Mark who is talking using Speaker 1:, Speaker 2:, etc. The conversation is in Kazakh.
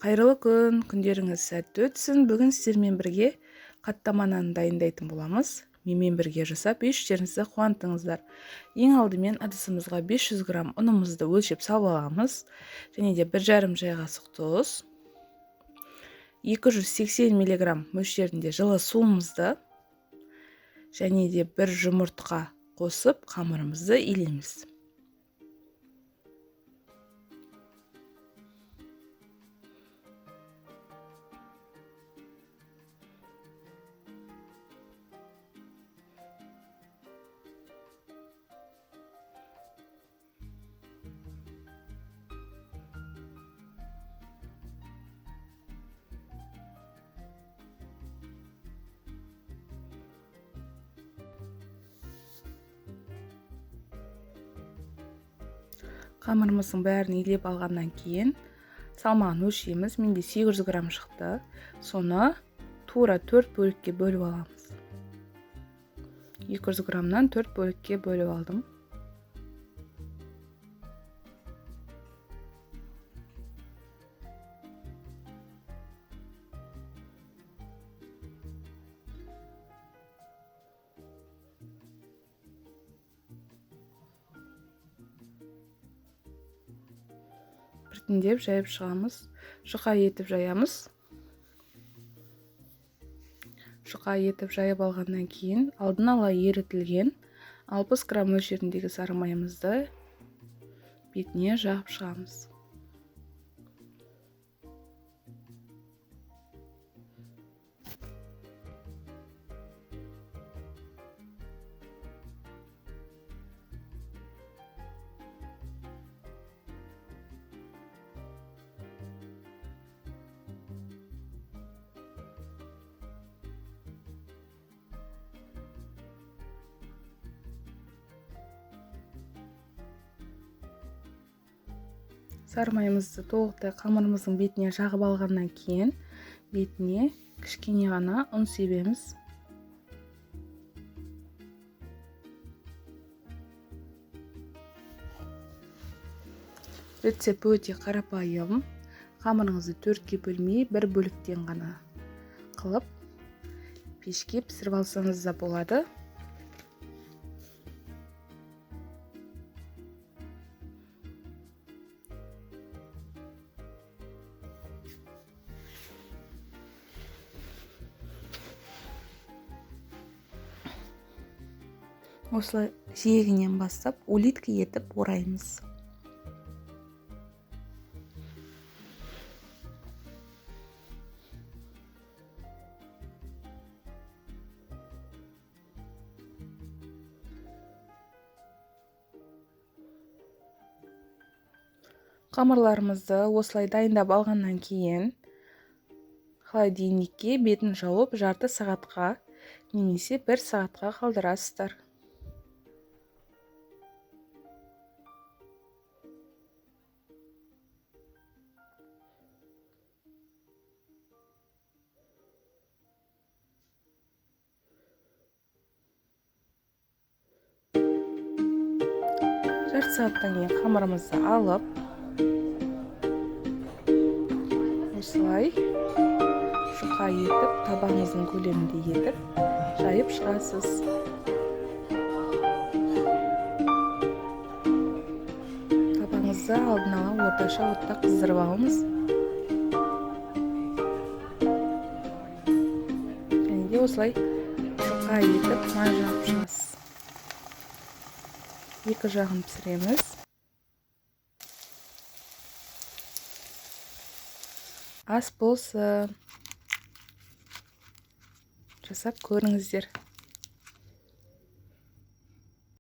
Speaker 1: Қайырлы күн, күндеріңіз сәтті өтсін. Бүгін сіздермен бірге қаттама нанын дайындайтын боламыз. Менімен бірге жасап, еш-жеріңізді қуантыңыздар. Ең алдымен ыдысымызға 500 грамм ұнымызды өлшеп салып аламыз. Және де 1,5 шай қасық тұз, 280 мг мөлшерінде жылы суымызды және де 1 жұмыртқа қосып қамырымызды илейміз. Қамырымыздың бәрін илеп алғаннан кейін салмағын өлшейміз. Менде 800 грамм шықты. Соны тура 4 бөлікке бөліп аламыз. 200 граммнан 4 бөлікке бөліп алдым. Біртіндеп жайып шығамыз. Жұқа етіп жаямыз. Жұқа етіп жайып алғаннан кейін алдын ала ерітілген 60 грамм мөлшеріндегі сары майымызды бетіне жағып шығамыз. Сары майымызды толықтай қамырымыздың бетіне жағып алғаннан кейін бетіне кішкене ғана ұн себеміз. Рецепт өте қарапайым. Қамырыңызды 4-ке бөлмей, бір бөліктен ғана қылып пешке пісіріп алсаңыз да болады. Осылай жиегінен бастап улитка етіп ораймыз. Қамырларымызды осылай дайындап алғаннан кейін холодильникке бетін жауып жарты сағатқа немесе 1 сағатқа қалдырасыздар. Жарты сағаттан кейін қамырымызды алып, осылай жұқа етіп, табағыңыздың көлемінде етіп, жайып шығасыз. Табағыңызды алдын ала орташа отта қыздырып алыңыз. Және де осылай жұқа етіп май жағып шығасыз. Екі жағын пісіреміз. Ас болсын. Жасап көріңіздер.